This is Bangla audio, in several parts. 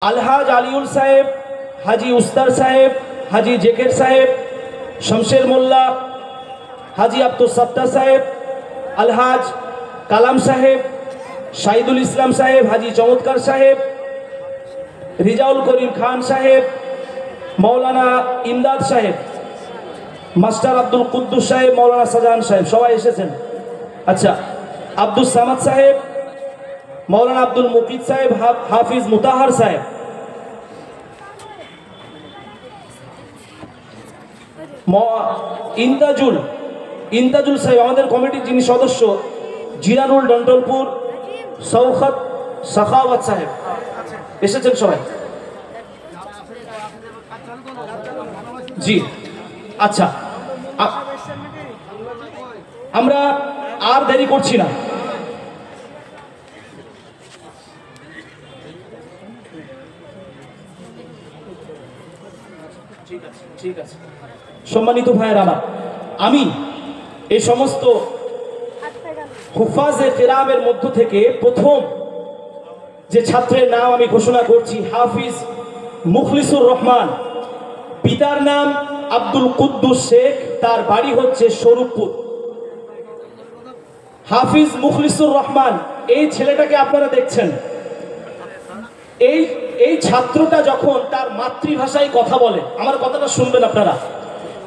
আলহাজ আলিউল সাহেব, হাজি উস্তার সাহেব, হাজি জেকের সাহেব, শমশের মোল্লা, হাজি আব্দুল সত্তার সাহেব, আলহাজ কালাম সাহেব, শাহিদুল ইসলাম সাহেব, হাজি চমৎকার সাহেব, রিজাউল করিম খান সাহেব, মৌলানা ইমদাদ সাহেব, মাস্টার আব্দুল কুদ্দুস সাহেব, মৌলানা শাহজাহান সাহেব, সবাই এসেছেন। আচ্ছা, আব্দুল সামাদ সাহেব, মৌলানা আব্দুল মুকিদ সাহেব, হাফিজ মুতাহার সাহেব, ইন্তাজুল সাহেব, আমাদের কমিটির যিনি সদস্য জিরানুল ডন্টলপুর, সৌখত সাখাওয়াত সাহেব এসেছেন সবাই। জি আচ্ছা, আমরা আর দেরি করছি না। ঠিক আছে সম্মানিত ভাইয়ের আমার, আমি এই সমস্ত হুফাজে কেরামের মধ্য থেকে প্রথম যে ছাত্রের নাম আমি ঘোষণা করছি, হাফিজ মুখলিসুর রহমান। পিতার নাম আব্দুল কুদ্দুস শেখ, তার বাড়ি হচ্ছে স্বরূপপুর। হাফিজ মুখলিসুর রহমান, এই ছেলেটাকে আপনারা দেখছেন, এই ছাত্রটা যখন তার মাতৃভাষায় কথা বলে, আমার কথাটা শুনবেন আপনারা,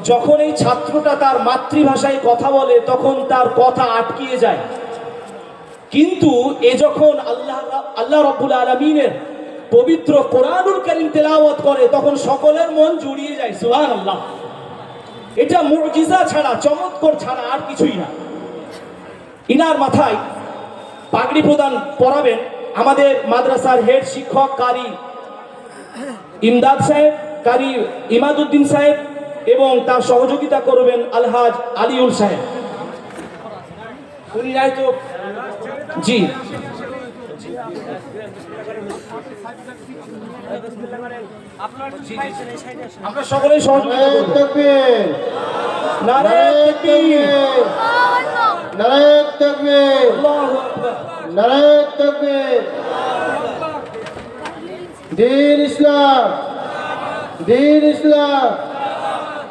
যখন এই ছাত্রটা তার মাতৃভাষায় কথা বলে তখন তার কথা আটকিয়ে যায়, কিন্তু এ যখন আল্লাহ রাব্বুল আলামিনের পবিত্র কোরআনুল কারীম তেলাওয়াত করে তখন সকলের মন জুড়িয়ে যায়। সুবহানাল্লাহ। এটা মুজিজা ছাড়া, চমৎকার ছাড়া আর কিছুই না। ইনার মাথায় পাগড়ি প্রদান পরাবেন আমাদের মাদ্রাসার হেড শিক্ষক কারি ইমদাদ সাহেব, কারি ইমাদউদ্দিন সাহেব, এবং তার সহযোগিতা করবেন আলহাজ আলিউল সাহেব। উনি রায় তো জি আমরা সকলেই সহযোগিতা করব। নারে তাকবীর, নারে তাকবীর, আল্লাহু আকবার, নারে তাকবীর। দ্বীন ইসলাম, দ্বীন ইসলাম,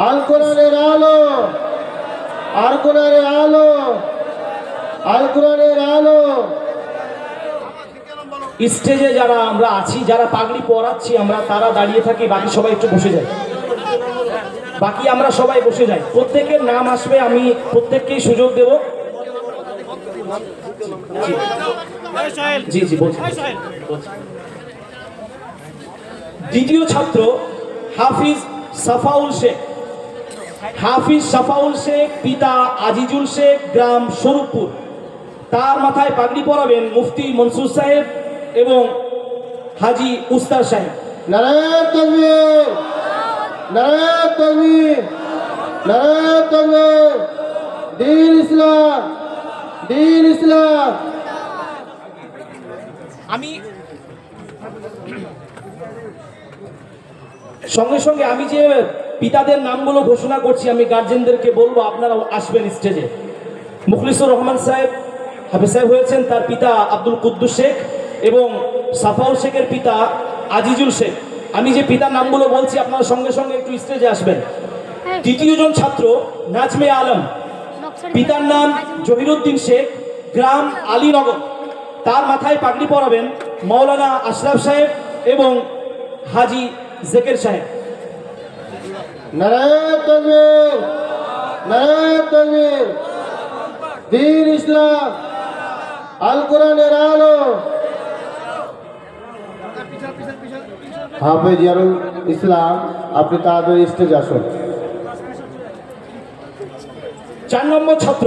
আল কোরআনের আলো, আল কোরআনের আলো, আল কোরআনের আলো। স্টেজে যারা আমরা আছি, যারা পাগড়ি পরাচ্ছি আমরা, তারা দাঁড়িয়ে থাকি, বাকি সবাই একটু বসে যায়। বাকি আমরা সবাই বসে যাই, প্রত্যেকের নাম আসবে, আমি প্রত্যেককেই সুযোগ দেব। জি জি বলছি। দ্বিতীয় ছাত্র হাফিজ সাফাউল শেখ। হাফিজ সাফাউল শেখ, পিতা আজিজুল শেখ, গ্রাম স্বরূপপুর। তার মাথায় পাগড়ি পরাবেন মুফতি মনসুর সাহেব এবং হাজি উস্তার সাহেব। নারে তাকবীর, নারে তাকবীর, নারে তাকবীর। দ্বীন ইসলাম, দ্বীন ইসলাম। আমি সঙ্গে সঙ্গে আমি যে পিতাদের নামগুলো ঘোষণা করছি, আমি গার্জেনদেরকে বলবো আপনারা আসবেন স্টেজে। মুখলিসুর রহমান সাহেব হাফেজ সাহেব হয়েছেন, তার পিতা আব্দুল কুদ্দুস শেখ, এবং সাফাউল শেখের পিতা আজিজুল শেখ। আমি যে পিতার নামগুলো বলছি আপনারা সঙ্গে সঙ্গে একটু স্টেজে আসবেন। তৃতীয় জন ছাত্র নাজমে আলম। পিতার নাম জহিরুদ্দিন শেখ, গ্রাম আলীনগর। তার মাথায় পাগড়ি পরাবেন মৌলানা আশরাফ সাহেব এবং হাজি জেকের সাহেব। নারে তাকবীর, নারে তাকবীর। দ্বীন ইসলাম, আল কোরআনের আলো। হাফেজ ইয়ারুল ইসলাম, আপনি তাড়াতাড়ি স্টেজে আসুন। 4 নম্বর ছাত্র,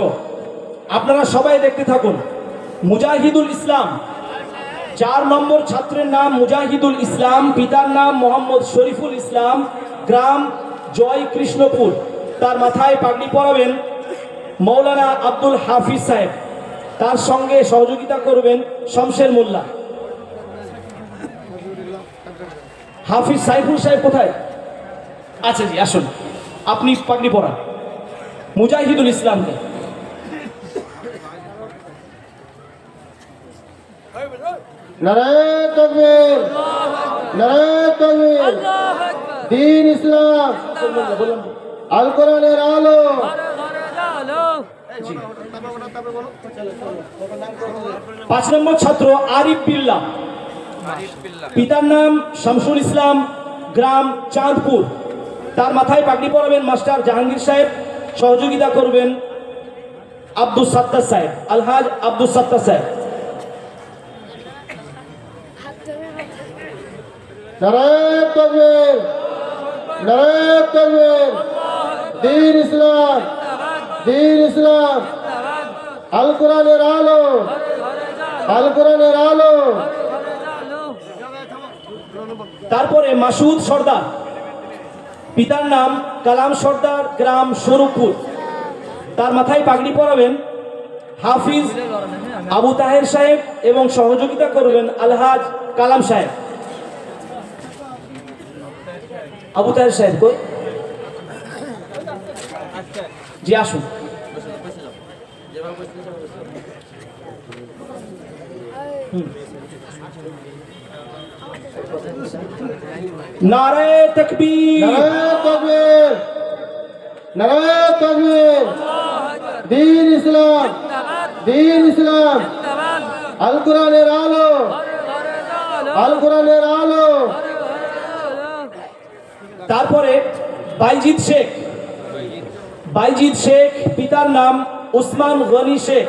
আপনারা সবাই দেখতে থাকুন, মুজাহিদুল ইসলাম। 4 নম্বর ছাত্রের নাম মুজাহিদুল ইসলাম, পিতার নাম মোহাম্মদ শরীফুল ইসলাম, গ্রাম জয় কৃষ্ণপুর। তার মাথায় পাগড়ি পরাবেন মৌলানা আব্দুল হাফিজ সাহেব, তার সঙ্গে সহযোগিতা করবেন শমশের মোল্লা। হাফিজ সাইফুল সাহেব কোথায়? আচ্ছা জি, আসুন, আপনি পাগড়ি পরান মুজাহিদুল ইসলামকে। নারে তাকবীর, নারায়ে তাকবীর। দ্বীন ইসলাম, আল কোরআনের আলো। 5 নম্বর ছাত্র আরিফ বিল্লাহ, পিতার নাম শামসুল ইসলাম, গ্রাম চাঁদপুর। তার মাথায় পাগড়ি পরাবেন মাস্টার জাহাঙ্গীর সাহেব, সহযোগিতা করবেন আব্দুল সাত্তার সাহেব, আলহাজ আব্দুল সাত্তার সাহেব। নারায়ে তাকবীর, নারায়ে তাকবীর। দ্বীন ইসলাম, দ্বীন ইসলাম, আল কোরআনের আলো, আল কোরআনের আলো। তারপরে মাসুদ সর্দার, পিতার নাম কালাম সর্দার, গ্রাম স্বরূপপুর। তার মাথায় পাগড়ি পরাবেন হাফিজ আবু তাহের সাহেব এবং সহযোগিতা করবেন আলহাজ কালাম সাহেব। আবু তাহের সাহেব কই? জি আসুন। নারে তাকবীর, নারায়ে তাকবীর, নারায়ে তাকবীর। দ্বীন ইসলাম, দ্বীন ইসলাম, আল কোরআনের আলো, আল কোরআনের আলো। তারপরে বাইজিদ শেখ, বাইজিদ শেখ, পিতার নাম উসমান গনি শেখ,